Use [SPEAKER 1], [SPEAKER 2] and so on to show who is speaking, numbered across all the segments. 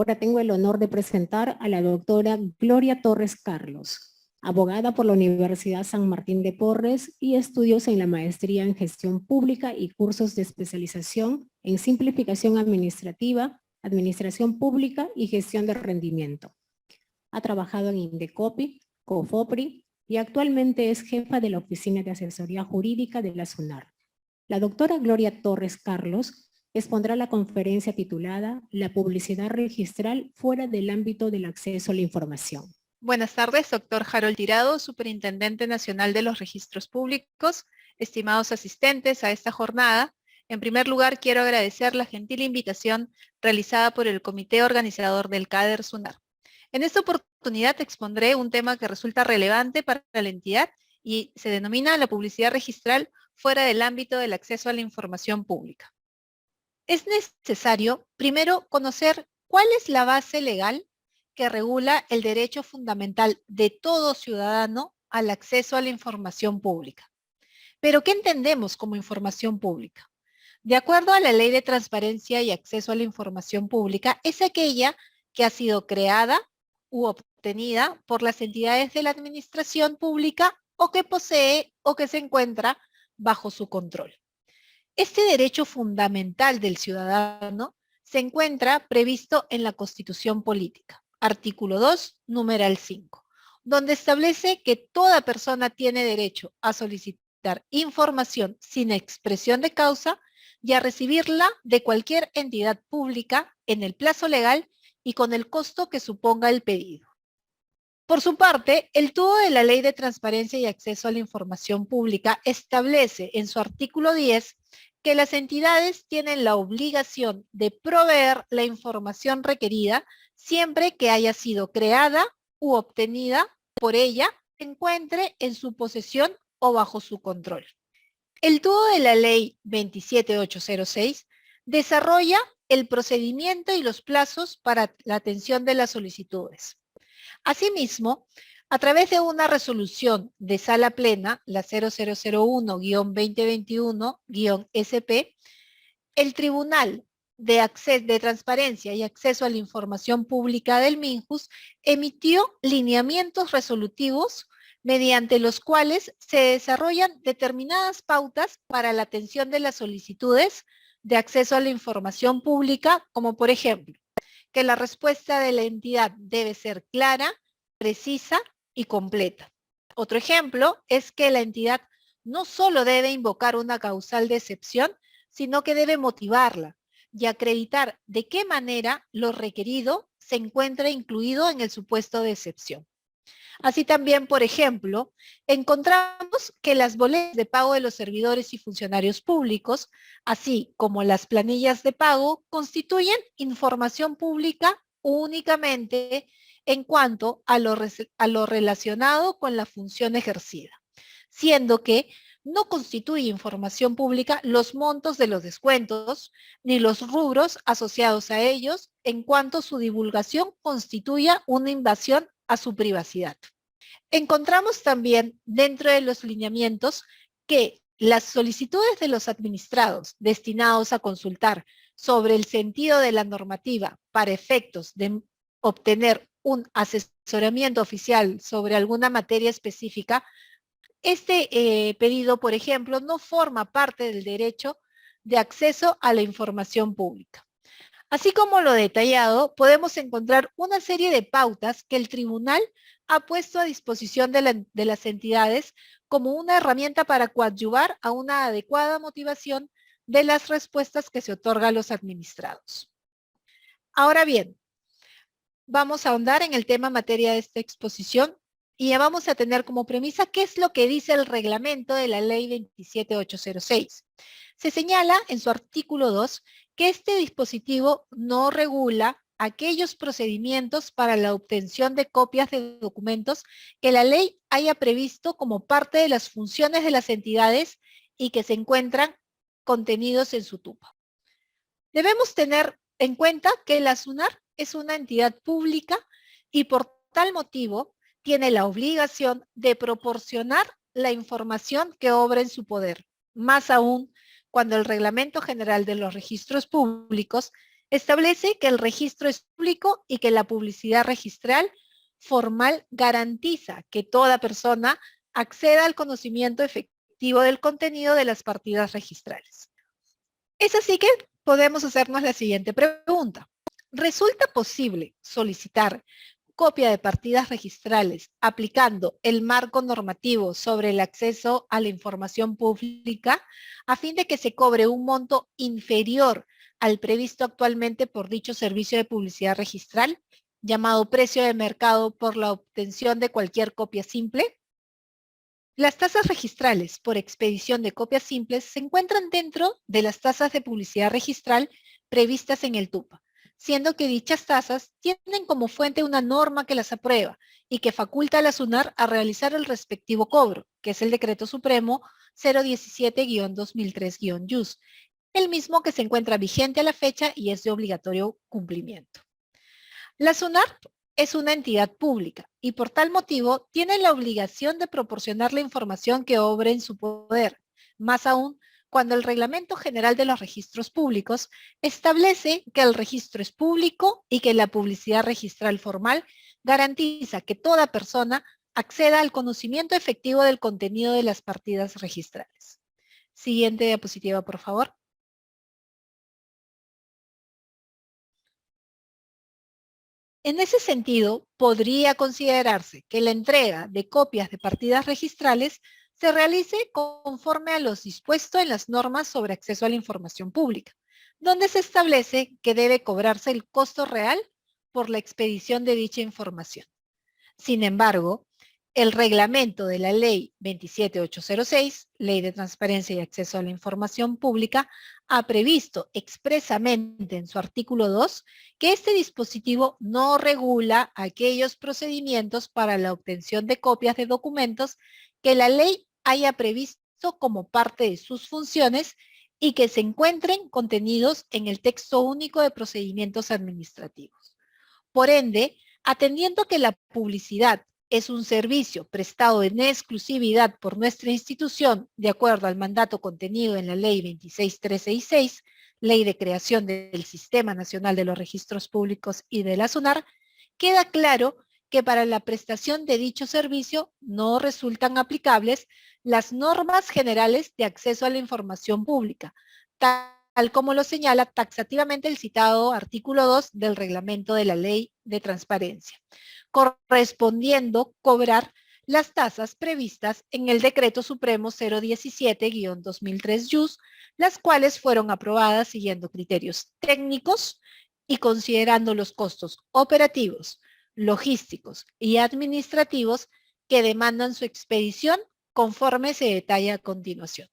[SPEAKER 1] Ahora tengo el honor de presentar a la doctora Gloria Torres Carlos, abogada por la Universidad San Martín de Porres y estudios en la maestría en gestión pública y cursos de especialización en simplificación administrativa, administración pública y gestión de rendimiento. Ha trabajado en Indecopi, COFOPRI y actualmente es jefa de la Oficina de Asesoría Jurídica de la SUNAR. La doctora Gloria Torres Carlos expondrá la conferencia titulada La publicidad registral fuera del ámbito del acceso a la información.
[SPEAKER 2] Buenas tardes, doctor Harold Tirado, Superintendente Nacional de los Registros Públicos, estimados asistentes a esta jornada. En primer lugar, quiero agradecer la gentil invitación realizada por el Comité Organizador del CADER SUNAR. En esta oportunidad expondré un tema que resulta relevante para la entidad y se denomina la publicidad registral fuera del ámbito del acceso a la información pública. Es necesario, primero, conocer cuál es la base legal que regula el derecho fundamental de todo ciudadano al acceso a la información pública. ¿Pero qué entendemos como información pública? De acuerdo a la Ley de Transparencia y Acceso a la Información Pública, es aquella que ha sido creada u obtenida por las entidades de la administración pública o que posee o que se encuentra bajo su control. Este derecho fundamental del ciudadano se encuentra previsto en la Constitución Política, artículo 2, numeral 5, donde establece que toda persona tiene derecho a solicitar información sin expresión de causa y a recibirla de cualquier entidad pública en el plazo legal y con el costo que suponga el pedido. Por su parte, el tubo de la Ley de Transparencia y Acceso a la Información Pública establece en su artículo 10 que las entidades tienen la obligación de proveer la información requerida siempre que haya sido creada u obtenida por ella, se encuentre en su posesión o bajo su control. El tubo de la Ley 27806 desarrolla el procedimiento y los plazos para la atención de las solicitudes. Asimismo, a través de una resolución de sala plena, la 0001-2021-SP, el Tribunal de Transparencia y Acceso a la Información Pública del MINJUS emitió lineamientos resolutivos mediante los cuales se desarrollan determinadas pautas para la atención de las solicitudes de acceso a la información pública, como por ejemplo, que la respuesta de la entidad debe ser clara, precisa y completa. Otro ejemplo es que la entidad no solo debe invocar una causal de excepción, sino que debe motivarla y acreditar de qué manera lo requerido se encuentra incluido en el supuesto de excepción. Así también, por ejemplo, encontramos que las boletas de pago de los servidores y funcionarios públicos, así como las planillas de pago, constituyen información pública únicamente en cuanto a lo relacionado con la función ejercida, siendo que no constituye información pública los montos de los descuentos ni los rubros asociados a ellos en cuanto su divulgación constituya una invasión a su privacidad. Encontramos también dentro de los lineamientos que las solicitudes de los administrados destinados a consultar sobre el sentido de la normativa para efectos de obtener un asesoramiento oficial sobre alguna materia específica, este pedido, por ejemplo, no forma parte del derecho de acceso a la información pública. Así como lo detallado, podemos encontrar una serie de pautas que el tribunal ha puesto a disposición de las entidades como una herramienta para coadyuvar a una adecuada motivación de las respuestas que se otorgan a los administrados. Ahora bien, vamos a ahondar en el tema materia de esta exposición y ya vamos a tener como premisa qué es lo que dice el reglamento de la Ley 27806. Se señala en su artículo 2 que este dispositivo no regula aquellos procedimientos para la obtención de copias de documentos que la ley haya previsto como parte de las funciones de las entidades y que se encuentran contenidos en su TUPA. Debemos tener en cuenta que la SUNAR es una entidad pública y por tal motivo tiene la obligación de proporcionar la información que obra en su poder, más aún cuando el Reglamento General de los Registros Públicos Establece que el registro es público y que la publicidad registral formal garantiza que toda persona acceda al conocimiento efectivo del contenido de las partidas registrales. Es así que podemos hacernos la siguiente pregunta. ¿Resulta posible solicitar copia de partidas registrales aplicando el marco normativo sobre el acceso a la información pública a fin de que se cobre un monto inferior al previsto actualmente por dicho servicio de publicidad registral, llamado precio de mercado por la obtención de cualquier copia simple? Las tasas registrales por expedición de copias simples se encuentran dentro de las tasas de publicidad registral previstas en el TUPA, siendo que dichas tasas tienen como fuente una norma que las aprueba y que faculta a la SUNAR a realizar el respectivo cobro, que es el Decreto Supremo 017-2003-YUS, el mismo que se encuentra vigente a la fecha y es de obligatorio cumplimiento. La SUNAR es una entidad pública y por tal motivo tiene la obligación de proporcionar la información que obre en su poder, más aún cuando el Reglamento General de los Registros Públicos establece que el registro es público y que la publicidad registral formal garantiza que toda persona acceda al conocimiento efectivo del contenido de las partidas registrales. Siguiente diapositiva, por favor. En ese sentido, podría considerarse que la entrega de copias de partidas registrales se realice conforme a lo dispuesto en las normas sobre acceso a la información pública, donde se establece que debe cobrarse el costo real por la expedición de dicha información. Sin embargo, el reglamento de la Ley 27806, Ley de Transparencia y Acceso a la Información Pública, ha previsto expresamente en su artículo 2 que este dispositivo no regula aquellos procedimientos para la obtención de copias de documentos que la ley haya previsto como parte de sus funciones y que se encuentren contenidos en el texto único de procedimientos administrativos. Por ende, atendiendo que la publicidad es un servicio prestado en exclusividad por nuestra institución de acuerdo al mandato contenido en la Ley 26366, Ley de Creación del Sistema Nacional de los Registros Públicos y de la SUNAR, queda claro que para la prestación de dicho servicio no resultan aplicables las normas generales de acceso a la información pública, tal como lo señala taxativamente el citado artículo 2 del reglamento de la Ley de Transparencia, correspondiendo cobrar las tasas previstas en el Decreto Supremo 017-2003-YUS, las cuales fueron aprobadas siguiendo criterios técnicos y considerando los costos operativos, logísticos y administrativos que demandan su expedición conforme se detalla a continuación.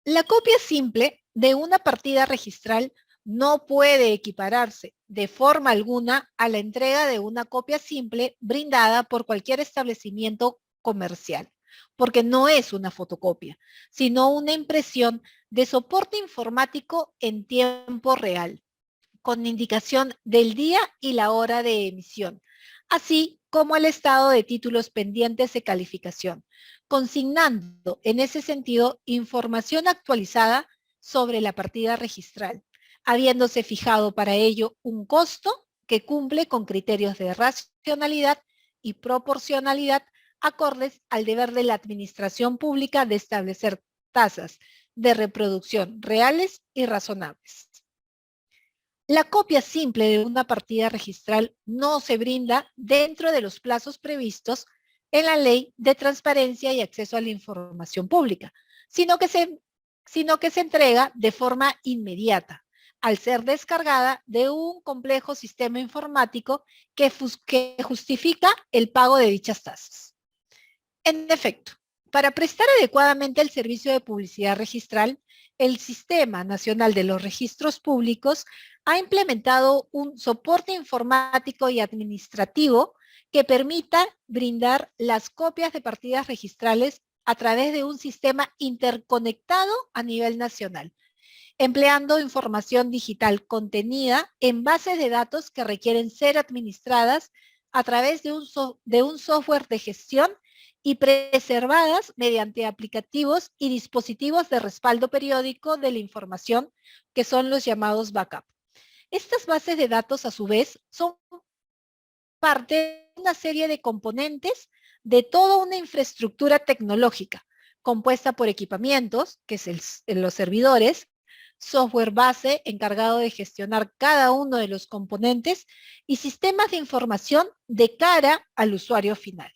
[SPEAKER 2] La copia simple de una partida registral no puede equipararse de forma alguna a la entrega de una copia simple brindada por cualquier establecimiento comercial, porque no es una fotocopia, sino una impresión de soporte informático en tiempo real, con indicación del día y la hora de emisión, así como el estado de títulos pendientes de calificación, consignando en ese sentido información actualizada sobre la partida registral, habiéndose fijado para ello un costo que cumple con criterios de racionalidad y proporcionalidad acordes al deber de la administración pública de establecer tasas de reproducción reales y razonables. La copia simple de una partida registral no se brinda dentro de los plazos previstos en la Ley de Transparencia y Acceso a la Información Pública, sino que se entrega de forma inmediata, al ser descargada de un complejo sistema informático que justifica el pago de dichas tasas. En efecto, para prestar adecuadamente el servicio de publicidad registral, el Sistema Nacional de los Registros Públicos ha implementado un soporte informático y administrativo que permita brindar las copias de partidas registrales a través de un sistema interconectado a nivel nacional, empleando información digital contenida en bases de datos que requieren ser administradas a través de un software de gestión y preservadas mediante aplicativos y dispositivos de respaldo periódico de la información, que son los llamados backup, Estas bases de datos, a su vez, son parte de una serie de componentes de toda una infraestructura tecnológica, compuesta por equipamientos, que es los servidores, software base encargado de gestionar cada uno de los componentes y sistemas de información de cara al usuario final.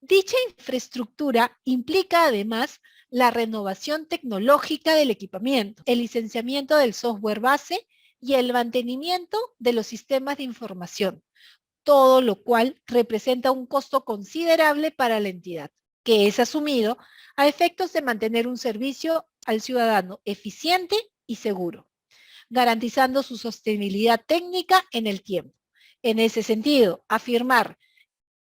[SPEAKER 2] Dicha infraestructura implica además la renovación tecnológica del equipamiento, el licenciamiento del software base y el mantenimiento de los sistemas de información, todo lo cual representa un costo considerable para la entidad, que es asumido a efectos de mantener un servicio al ciudadano eficiente y seguro, garantizando su sostenibilidad técnica en el tiempo. En ese sentido, afirmar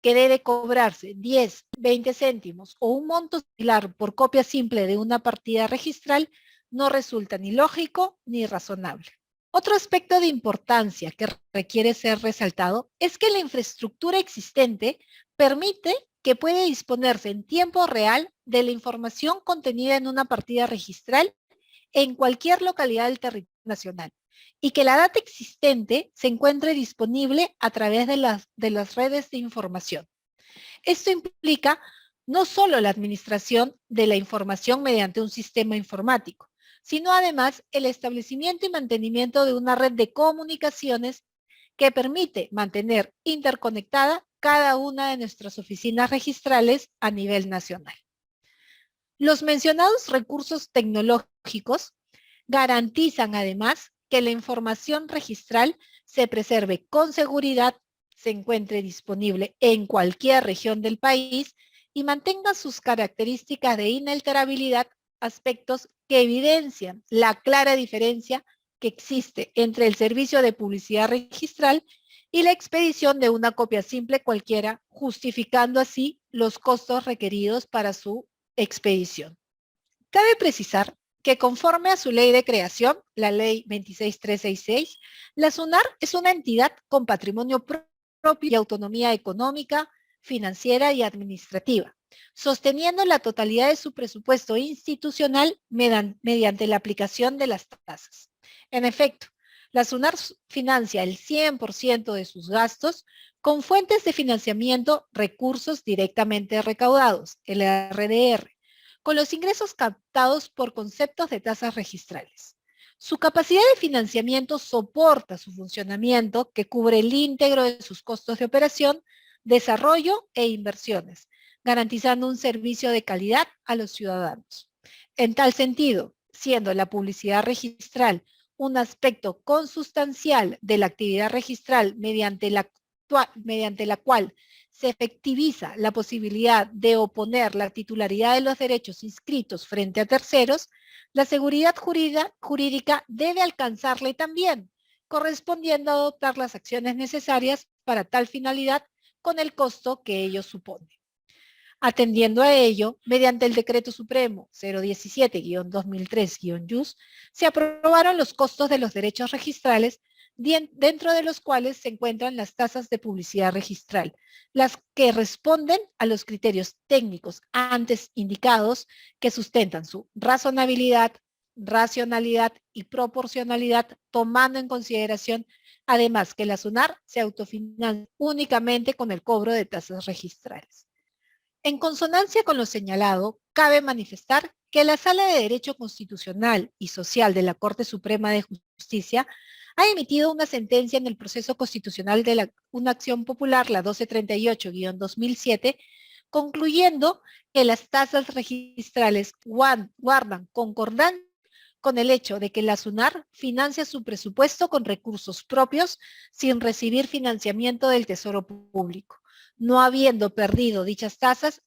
[SPEAKER 2] que debe cobrarse 10, 20 céntimos o un monto similar por copia simple de una partida registral no resulta ni lógico ni razonable. Otro aspecto de importancia que requiere ser resaltado es que la infraestructura existente permite que puede disponerse en tiempo real de la información contenida en una partida registral en cualquier localidad del territorio nacional y que la data existente se encuentre disponible a través de las redes de información. Esto implica no solo la administración de la información mediante un sistema informático, sino además el establecimiento y mantenimiento de una red de comunicaciones que permite mantener interconectada cada una de nuestras oficinas registrales a nivel nacional. Los mencionados recursos tecnológicos garantizan además que la información registral se preserve con seguridad, se encuentre disponible en cualquier región del país y mantenga sus características de inalterabilidad, aspectos que evidencian la clara diferencia que existe entre el servicio de publicidad registral y la expedición de una copia simple cualquiera, justificando así los costos requeridos para su expedición. Cabe precisar que conforme a su ley de creación, la ley 26366, la SUNAR es una entidad con patrimonio propio y autonomía económica, financiera y administrativa, sosteniendo la totalidad de su presupuesto institucional mediante la aplicación de las tasas. En efecto, la SUNAR financia el 100% de sus gastos con fuentes de financiamiento, recursos directamente recaudados, el RDR, con los ingresos captados por conceptos de tasas registrales. Su capacidad de financiamiento soporta su funcionamiento, que cubre el íntegro de sus costos de operación, desarrollo e inversiones, garantizando un servicio de calidad a los ciudadanos. En tal sentido, siendo la publicidad registral un aspecto consustancial de la actividad registral mediante la cual se efectiviza la posibilidad de oponer la titularidad de los derechos inscritos frente a terceros, la seguridad jurídica debe alcanzarle también, correspondiendo a adoptar las acciones necesarias para tal finalidad con el costo que ello supone. Atendiendo a ello, mediante el Decreto Supremo 017-2003-YUS, se aprobaron los costos de los derechos registrales, dentro de los cuales se encuentran las tasas de publicidad registral, las que responden a los criterios técnicos antes indicados que sustentan su razonabilidad, racionalidad y proporcionalidad, tomando en consideración además que la SUNAR se autofinancia únicamente con el cobro de tasas registrales. En consonancia con lo señalado, cabe manifestar que la Sala de Derecho Constitucional y Social de la Corte Suprema de Justicia ha emitido una sentencia en el proceso constitucional de una acción popular, la 1238-2007, concluyendo que las tasas registrales guardan concordancia con el hecho de que la SUNAR financia su presupuesto con recursos propios sin recibir financiamiento del Tesoro Público, no habiendo perdido dichas tasas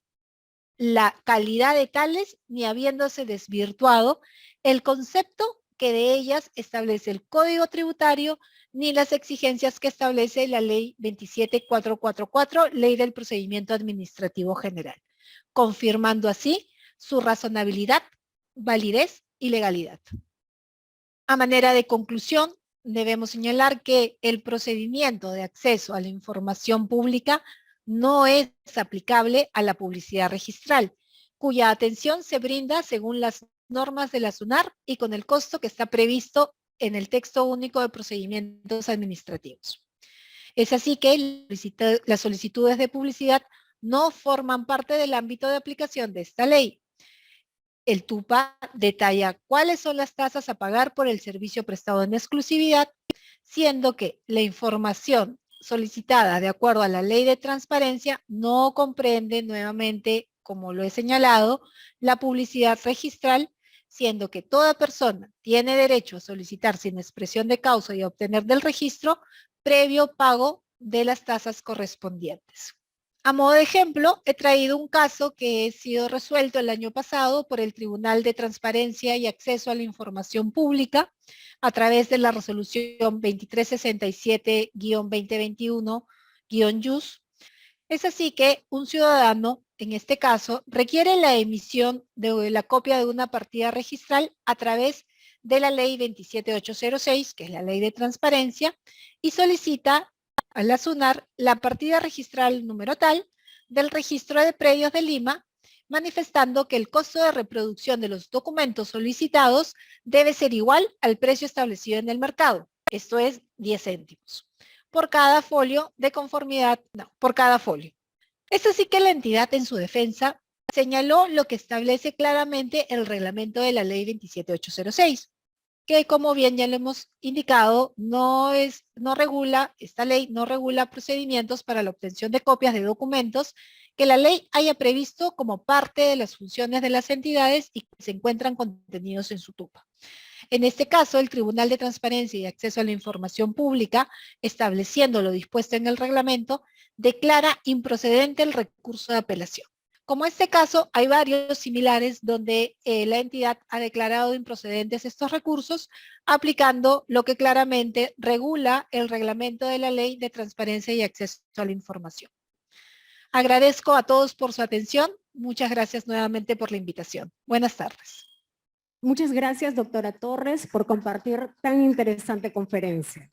[SPEAKER 2] la calidad de tales ni habiéndose desvirtuado el concepto que de ellas establece el Código Tributario ni las exigencias que establece la Ley 27444, Ley del Procedimiento Administrativo General, confirmando así su razonabilidad, validez y legalidad. A manera de conclusión, debemos señalar que el procedimiento de acceso a la información pública no es aplicable a la publicidad registral, cuya atención se brinda según las normas de la SUNAR y con el costo que está previsto en el texto único de procedimientos administrativos. Es así que las solicitudes de publicidad no forman parte del ámbito de aplicación de esta ley. El TUPA detalla cuáles son las tasas a pagar por el servicio prestado en exclusividad, siendo que la información solicitada de acuerdo a la ley de transparencia no comprende nuevamente, como lo he señalado, la publicidad registral, siendo que toda persona tiene derecho a solicitar sin expresión de causa y a obtener del registro previo pago de las tasas correspondientes. A modo de ejemplo, he traído un caso que ha sido resuelto el año pasado por el Tribunal de Transparencia y Acceso a la Información Pública a través de la resolución 2367-2021-YUS. Es así que un ciudadano, en este caso, requiere la emisión de la copia de una partida registral a través de la ley 27806, que es la ley de transparencia, y solicita a la SUNAR la partida registral número tal del registro de predios de Lima, manifestando que el costo de reproducción de los documentos solicitados debe ser igual al precio establecido en el mercado, esto es 10 céntimos, por cada folio de conformidad, por cada folio. Es así que la entidad en su defensa señaló lo que establece claramente el reglamento de la ley 27806, que como bien ya lo hemos indicado, esta ley no regula procedimientos para la obtención de copias de documentos que la ley haya previsto como parte de las funciones de las entidades y que se encuentran contenidos en su TUPA. En este caso, el Tribunal de Transparencia y Acceso a la Información Pública, estableciendo lo dispuesto en el reglamento, declara improcedente el recurso de apelación. Como este caso, hay varios similares donde la entidad ha declarado improcedentes estos recursos, aplicando lo que claramente regula el reglamento de la Ley de Transparencia y Acceso a la Información. Agradezco a todos por su atención. Muchas gracias nuevamente por la invitación. Buenas tardes.
[SPEAKER 1] Muchas gracias, doctora Torres, por compartir tan interesante conferencia.